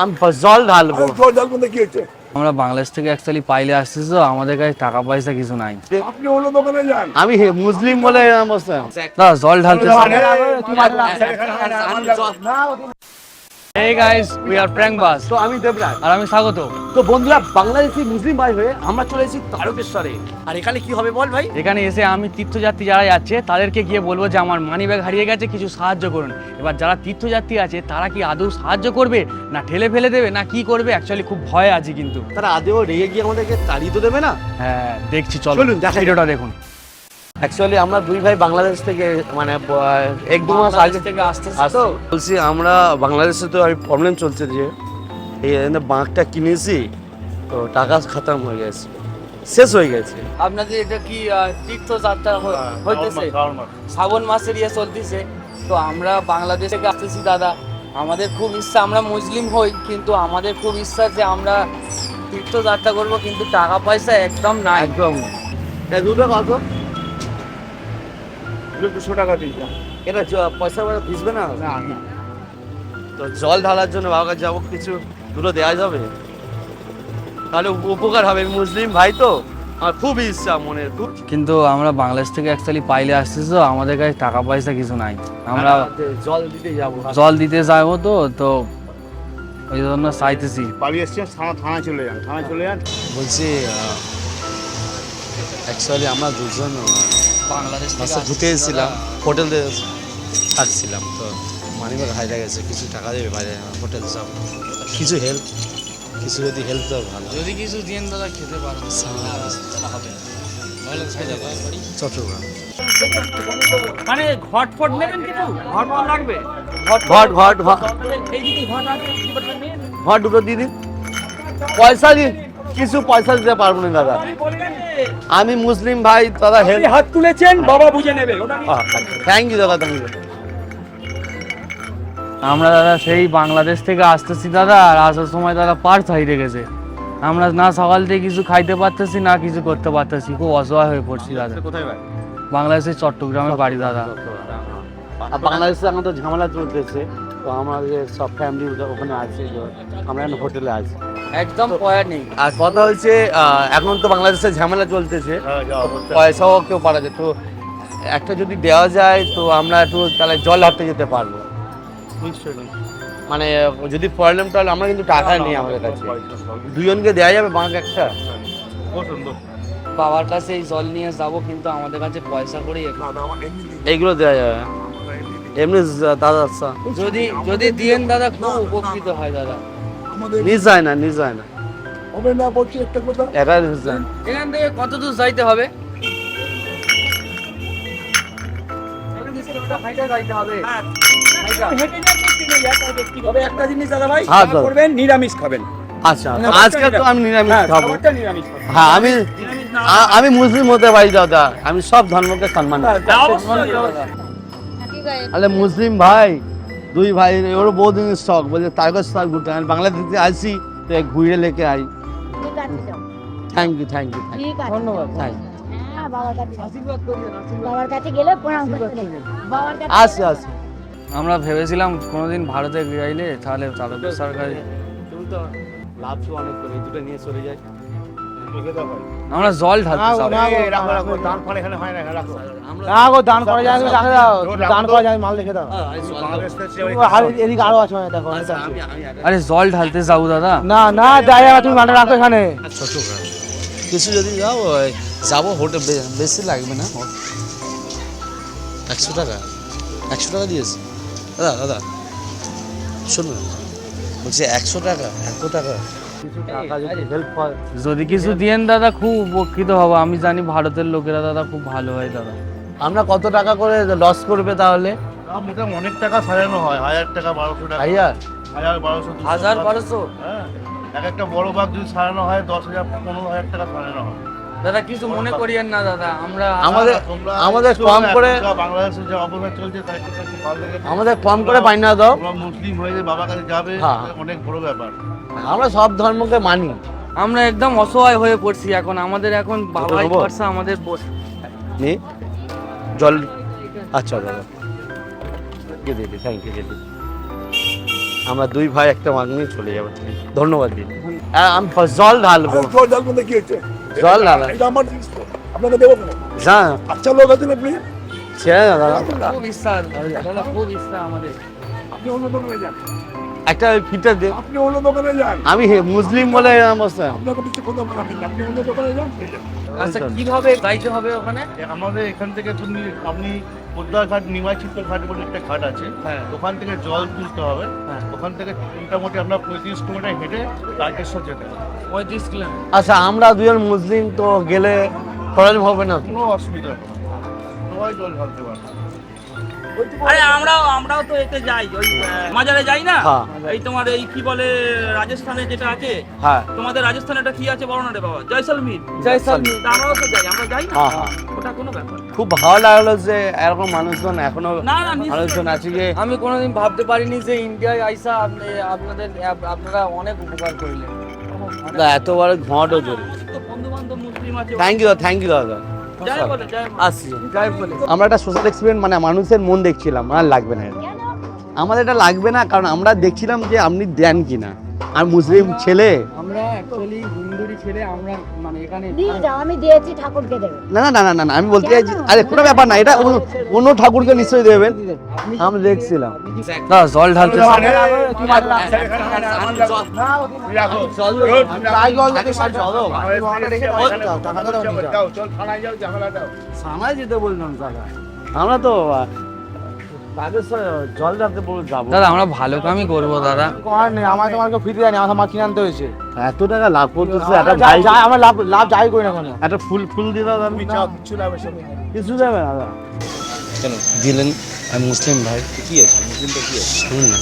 আমি জল ঢালবো। জল ঢালবো কি হচ্ছে? আমরা বাংলাদেশ থেকে অ্যাকচুয়ালি পাইলে আসছি, তো আমাদের কাছে টাকা পয়সা কিছু নাই। আপনি অন্য দোকানে যান। আমি মুসলিম বলে অবস্থা। দাদা জল ঢালতে। Hey guys, we are Prank Bus. তো আমি দেবরাজ। আর আমি স্বাগত। তো বন্ধুরা, বাংলাদেশি মুসলিম ভাই হয়ে আমরা চলে এসেছি তারকেশ্বরে। আর এখানে কি হবে বল ভাই? এখানে এসে আমি তীর্থযাত্রী যারা যাচ্ছে তাদেরকে গিয়ে বলবো যে আমার মানি ব্যাগ হারিয়ে গেছে, কিছু সাহায্য করুন। এবার যারা তীর্থযাত্রী আছে তারা কি আদৌ সাহায্য করবে, না ঠেলে ফেলে দেবে, না কি করবে? অ্যাকচুয়ালি খুব ভয় আছে কিন্তু। তারা আদেও রেগে গিয়ে আমাদেরকে তাড়িয়ে তো দেবে না? হ্যাঁ দেখছি, চলো চলুন দেখাই। ভিডিওটা দেখুন। অ্যাকচুয়ালি আমরা দুই ভাই বাংলাদেশ থেকে মানে এক দু মাস আগে থেকে আসতে আসতো। বলছি আমরা বাংলাদেশে তো আমি প্রবলেম চলছে যে এই বাঁকটা কিনেছি, তো টাকা খতম হয়ে গেছে, শেষ হয়ে গেছে। আপনাদের এটা কি তীর্থযাত্রা হইতেছে? শ্রাবণ মাসের ইয়ে চলতেছে, তো আমরা বাংলাদেশ থেকে আসতেছি দাদা। আমাদের খুব ইচ্ছা, আমরা মুসলিম হই কিন্তু আমাদের খুব ইচ্ছা যে আমরা তীর্থযাত্রা করব, কিন্তু টাকা পয়সা একদম নাই। একদম দুটো কত? 200 টাকা দিলাম। এটা পয়সা ভিজবে না? তো জল ঢালার জন্য বাবার কাছে যাবো, কিছু দুটো দেওয়া যাবে, তাহলে উপকার হবে। মুসলিম ভাই তো, আমার খুব ইচ্ছা মনের, খুব। কিন্তু আমরা বাংলাদেশ থেকে অ্যাকচুয়ালি পাইলে আসছি, তো আমাদের কাছে টাকা পয়সা কিছু নাই। আমরা জল দিতে যাবো। জল দিতে যাবো, তো ওই জন্য চাইতেছি। বাড়ি এসছে, থানা চলে যান, থানায় চলে যান। বলছি অ্যাকচুয়ালি আমরা দুজন বাংলাদেশ ঘুরতে এসেছিলাম, হোটেলে থাকছিলাম, তো মানিব্যাগ হারিয়ে গেছে, কিছু টাকা দেবে বাইরে হোটেল সব, কিছু হেল্প, কিছু যদি হেল্প তো ভালো। যদি কিছু দিন দাদা খেতে পারো হবে। চট্টগ্রাম। মানে ঘটফট নেবেন, কিছু ঘটফট লাগবে। ঘট ঘট ঘট ঘট দুটো দিয়ে দিন। পয়সা দিন, কিছু পয়সা দিতে পারবো না দাদা, আমি মুসলিম ভাই দাদা। হেল্প হাত তুলেছেন, বাবা বুঝে নেবে। থ্যাংক ইউ দাদা, থ্যাংক ইউ। আমরা দাদা সেই বাংলাদেশ থেকে আসতেছি দাদা, আর আসার সময় দাদা পার্স হারিয়ে গেছে। আমরা না সকাল থেকে কিছু খাইতে পারতেছি, না কিছু করতে পারতেছি, খুব অসহায় হয়ে পড়ছি দাদা। কোথায় ভাই? বাংলাদেশের চট্টগ্রামের বাড়ি দাদা। আর বাংলাদেশে এখন তো ঝামেলা চলতেছে, তো আমাদের সব ফ্যামিলি ওখানে আছে, আমরা এখন হোটেলে আছি। একদম পয়া নেই। আর কথা হচ্ছে এখন তো বাংলাদেশে ঝামেলা চলতেছে, পয়সাও কেউ পারা যায়, তো একটা যদি দেওয়া যায় তো আমরা একটু তাহলে জল হাঁটতে যেতে পারবো। মানে যদি প্রবলেম তাহলে আমরা কিন্তু টাকা নেই আমাদের কাছে, দুজনকে দেওয়া যাবে বাঁক একটা। বাবার কাছে এই জল নিয়ে যাব, কিন্তু আমাদের কাছে পয়সা করে এইগুলো দেওয়া যাবে এমনি দাদা। আচ্ছা যদি দিয়েন দাদা, খুব উপকৃত হয় দাদা। নিজ যায় না, নিজ যায় না, হবে না বলছি একটা কথা। এটা নিজ যায় না। এখান থেকে কত দূর যাইতে হবে? তবে একটা জিনিস দাদা ভাই, হ্যাঁ, যা দাদা। করবেন নিরামিষ খাবেন। আচ্ছা, আজকে তো আমি নিরামিষ হ্যাঁ, খাবো। খাবারটা নিরামিষ খাবেন। হ্যাঁ, আমি মুসলিম হতে পারি দাদা, আমি সব ধর্মকে সম্মান করি। আরে মুসলিম ভাই, দুই ভাই ওরও বহুদিনের শখ, বলছে তারকেশ্বর ঘুরতে। আমি বাংলাদেশ থেকে আসি, তো ঘুরে লেকে আই। থ্যাংক ইউ, থ্যাংক ইউ, ধন্যবাদ। Thank you. হ্যাঁ, বাবার কাছে গেলে প্রণাম করতে হবে। বাবার কাছে আসি আসি। আমরা ভেবেছিলাম কোনোদিন ভারতে গেলে তাহলে তারকেশ্বর কাছে তুমি তো লাভ তো অনেক করে, দুটো নিয়ে চলে যাই। আমরা জল ঢালতে যাব। দান করে এখানে হয় না, রাখো। না গো, দান করা যায়, তুমি রাখে দাও। দান করা যায়, মাল রেখে দাও। এদিকে আরো আছে, মানে দেখো। আরে জল ঢালতে যাবো দাদা। না না, দেয় তুমি মালটা রাখো এখানে। চট্টগ্রাম কিছু যদি যাও, যাবো হোটেল, বেশি লাগবে না, 100 টাকা, 100 টাকা দিয়েছি দাদা। দাদা শুনুন, বলছি 100 টাকা, 100 টাকা। কিছু টাকা যদি হেল্প হয়, যদি কিছু দিয়েন দাদা, খুব উপকৃত হব। আমি জানি ভারতের লোকেরা দাদা খুব ভালো হয় দাদা। আমরা কত টাকা করে লস করবে তাহলে? মোটামুটি অনেক টাকা সাজানো হয়, 1000 টাকা, 1200 টাকা, ভাইয়া 1000, 1200, 1200। হ্যাঁ, এক একটা বড় বাঘ যদি সাজানো হয় 10,000, 15,000 টাকা সাজানো হয়। দাদা কিছু মনে করিয়েন না দাদা, আমরা আমাদের কম করে, বাংলাদেশে যে অবস্থা চলছে তাই একটু ভালো লেগে, আমাদের কম করে বাইনা দাও। তোমরা মুসলিম হয়ে যে বাবার কাছে যাবে, হ্যাঁ। এটা অনেক বড় ব্যাপার। আমরা সব ধর্মকে মানি। আমরা একদম অসহায় হয়ে পড়ছি এখন। আমাদের এখন বাবাই নেবো? ভরসা, আমাদের নে জল। আচ্ছা দাদা, দিদি থ্যাংক ইউ দিদি। আমরা দুই ভাই একটা মাগ নিয়ে চলে যাবো। ধন্যবাদ দিন। আমি জল ঢালবো। জল ঢালবো না, কি হচ্ছে? জল ঢালা এটা আমার জিনিস তো, আপনাকে দেবো কেন? যা আচ্ছা লোক আছেন আপনি, ছেড়ে না দাদা। খুব ইচ্ছা দাদা, খুব ইচ্ছা আমাদের। আপনি অন্য দোকানে যান, একটা ফিটা দে। আপনি অন্য দোকানে যান, আমি মুসলিম বলে অবস্থা। আপনাকে কিছু কথা বলাবেন না, আপনি অন্য দোকানে যান, ঠিক আছে? আচ্ছা কিভাবে যাইতে হবে ওখানে? আমাদের এখান থেকে তুমি আপনি পদ্মার ঘাট, নিমাই চিত্র ঘাট বলে একটা ঘাট আছে, হ্যাঁ। ওখান থেকে জল তুলতে হবে। হ্যাঁ। ওখান থেকে মোটামুটি আপনার 35 কিলোমিটার হেঁটে তারকেশ্বর যেতে হবে। 35 কিলোমিটার। আচ্ছা আমরা দুজন মুসলিম তো গেলে প্রবলেম হবে না তো? কোনো অসুবিধা হবে না, সবাই জল ঢালতে পারে। আরে আমরাও তো এতে যাই, ওই মাজারে যাই না। হ্যাঁ। এই তোমার এই কি বলে রাজস্থানে যেটা আছে, হ্যাঁ তোমাদের রাজস্থানে এটা কি আছে বলো না রে বাবা, জয়সলমীর। জয়সলমীর। তা আমরাও তো যাই, আমরা যাই না, হ্যাঁ হ্যাঁ। ওটা কোনো ব্যাপার না। খুব ভালো লাগলো যে এরকম মানুষজন এখনো না, নিশ্চয়ই। মানুষজন আছে যে আমি কোনোদিন ভাবতে পারিনি যে ইন্ডিয়ায় আইসা আপনারা অনেক উপকার করলেন। এত বড় ঘটও চলে। তো বন্ধু বান্ধব মুসলিম আছে, থ্যাংক ইউ দাদা। যাই বলে যাই বলে। আসছি যাই বলে। আমরা একটা সোশ্যাল এক্সপেরিমেন্ট মানে মানুষের মন দেখছিলাম, আর লাগবে না এটা। আমাদের এটা লাগবে না, কারণ আমরা দেখছিলাম যে আপনি দেন কিনা। আর মুসলিম ছেলে আমরা অ্যাকচুয়ালি হিন্দুরই ছেলে, আমরা মানে এখানে দিয়ে যাও, আমি দিয়েছি, ঠাকুরকে দেবে। না না না না না না, আমি বলতে চাইছি আরে কোনো ব্যাপার না, এটা অন্য ঠাকুরকে নিশ্চয়ই দেবেন। আমি দেখছিলাম না জল ঢালতে সামায় যেতে বললাম দাদা। আমরা তো জল ঢালতে যাবো দাদা, আমরা ভালো কামই করবো দাদা। করার নেই, আমার তোমাকে ফ্রিতে জানি, আমার মাছ কিনে আনতে হয়েছে। এত টাকা লাভ করতেছে একটা যা- ভাই, যা- আমরা লাভ যাই করি না কোনো। একটা ফুল দিয়ে দাদা কিচ্ছু লাগবে সব। কিছু দেবে না দাদা। কেন দিলেন? আমি মুসলিম ভাই, কি আছে মুসলিমটা কি আছে শুনুন না,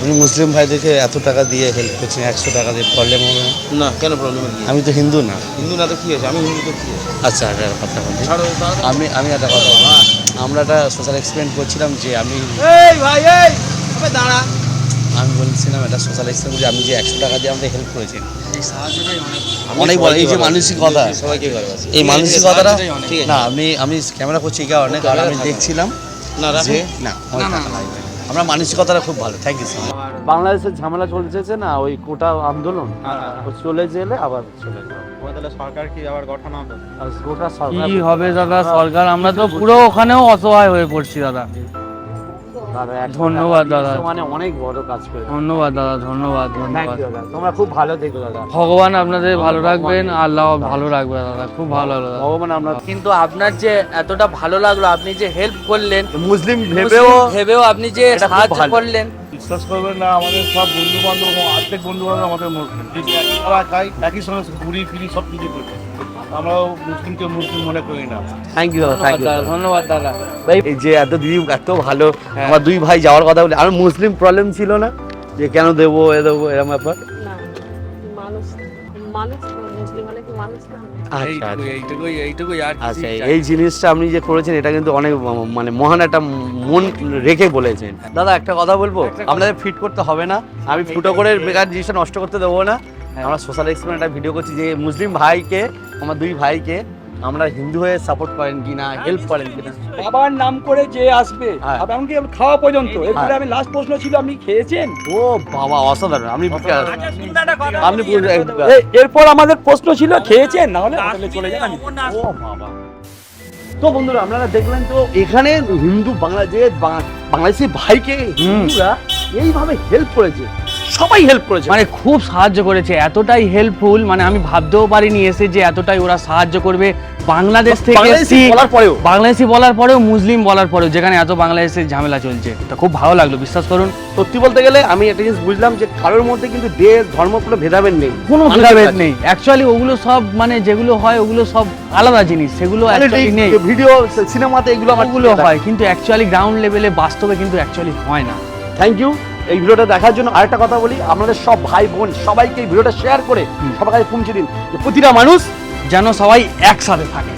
আমি মুসলিম ভাইদেরকে এত টাকা দিয়ে হেল্প করছি, 100 টাকা দিয়ে প্রবলেম হবে না? না কেন প্রবলেম? আমি তো হিন্দু না। হিন্দু না তো কি আছে, আমি হিন্দু তো কি আছে? আচ্ছা একটা কথা বলি, আমি একটা কথা বলি। আমরা একটা সোশ্যাল এক্সপেরিমেন্ট করছিলাম যে আমি দাঁড়া, আমি বলছিলাম একটা সোশ্যাল এক্সপেরিমেন্ট যে আমি যে 100 টাকা দিয়ে আমাদের হেল্প করেছেন, এই সাহায্যটাই অনেক অনেক বড় এই যে মানসিকতা, সবাইকে ভালোবাসি। এই মানসিকতাটা ঠিক আছে। না, আমি ক্যামেরা করছি এই কারণে, কারণ আমি দেখছিলাম না রাখো। যে না অনেক টাকা লাগবে। আমরা মানসিকতাটা খুব ভালো। Thank you so much. বাংলাদেশের ঝামেলা চলছে না, ওই কোটা আন্দোলন, ও চলে গেলে আবার চলে যাবে। সরকার কি আবার গঠন হবে? আর গোটা সরকার কি হবে দাদা সরকার? আমরা তো পুরো ওখানেও অসহায় হয়ে পড়ছি দাদা। দাদা, একটা ধন্যবাদ দাদা। মানে অনেক বড় কাজ করে। ধন্যবাদ দাদা, ধন্যবাদ Thank ধন্যবাদ। you দাদা, তোমরা খুব ভালো থেকো দাদা। ভগবান আপনাদের ভালো রাখবেন, আল্লাহ ভালো রাখবে দাদা। খুব ভালো লাগলো দাদা। ভগবান আমরা কিন্তু আপনার যে এতটা ভালো লাগলো, আপনি যে হেল্প করলেন, মুসলিম ভেবেও আপনি যে এটা খুব সাহায্য ভালো। করলেন। বিশ্বাস করবেন না, আমাদের সব বন্ধু বান্ধব, অর্ধেক বন্ধু বান্ধব আমাদের মুসলিম, আমরা খাই একই সঙ্গে ঘুরি ফিরি সব কিছু করি। আমরাও মুসলিমকে মুসলিম মনে করি না। থ্যাংক ইউ দাদা, থ্যাংক ইউ দাদা, ধন্যবাদ দাদা। ভাই। এই যে এত দিদি এত ভালো, আমার দুই ভাই যাওয়ার কথা বলে, আর মুসলিম প্রবলেম ছিল না যে কেন দেবো এরকম ব্যাপার? না, মানুষ মুসলিম হলে কি মানুষ না? আচ্ছা আচ্ছা। এইটুকুই আর কিছুই আচ্ছা, চাই। এই জিনিসটা আপনি যে করেছেন এটা কিন্তু অনেক মানে মহান একটা মন রেখে বলেছেন। দাদা একটা কথা বলবো, আপনাদের ফিট করতে হবে না, আমি ফুটো করে বেকার জিনিসটা নষ্ট করতে দেবো না। আমরা সোশ্যাল এক্সপেরিমেন্ট একটা ভিডিও করছি যে মুসলিম ভাইকে, আমার দুই ভাইকে আমরা হিন্দু হয়ে সাপোর্ট করেন কিনা, হেল্প করেন কিনা। বাবার নাম করে যে আসবে, হ্যাঁ। এমনকি খাওয়া পর্যন্ত। এরপরে হ্যাঁ। আমি লাস্ট প্রশ্ন ছিল, আপনি খেয়েছেন? ও বাবা অসাধারণ, আপনি আপনি এরপর আমাদের প্রশ্ন ছিল খেয়েছেন, না হলে হোটেলে চলে যান। ও বাবা। তো বন্ধুরা আপনারা দেখলেন তো এখানে হিন্দু বাংলাদেশি ভাইকে হিন্দুরা এইভাবে হেল্প করেছে, সবাই হেল্প করেছে। মানে খুব সাহায্য করেছে, এতটাই হেল্পফুল, মানে আমি ভাবতেও পারিনি এসে যে এতটাই ওরা সাহায্য করবে। বাংলাদেশ থেকে বাংলাদেশি বলার পরেও বাংলাদেশি বলার পরেও, মুসলিম বলার পরেও, যেখানে এত বাংলাদেশের ঝামেলা চলছে, এটা খুব ভালো লাগলো, বিশ্বাস করুন। সত্যি বলতে গেলে আমি একটা জিনিস বুঝলাম যে কারোর মধ্যে কিন্তু দেশ ধর্ম কোনো ভেদাভেদ নেই, কোনো ভেদাভেদ নেই। অ্যাকচুয়ালি ওগুলো সব মানে যেগুলো হয় ওগুলো সব আলাদা জিনিস, সেগুলো actually নেই। ভিডিও সিনেমাতে এগুলো আমার ওগুলো হয়, কিন্তু অ্যাকচুয়ালি গ্রাউন্ড লেভেলে বাস্তবে কিন্তু অ্যাকচুয়ালি হয় না। থ্যাংক ইউ এই ভিডিওটা দেখার জন্য। আরেকটা কথা বলি, আপনাদের সব ভাই বোন সবাইকে এই ভিডিওটা শেয়ার করে সবার কাছে পৌঁছে দিন যে প্রতিটা মানুষ যেন সবাই একসাথে থাকে।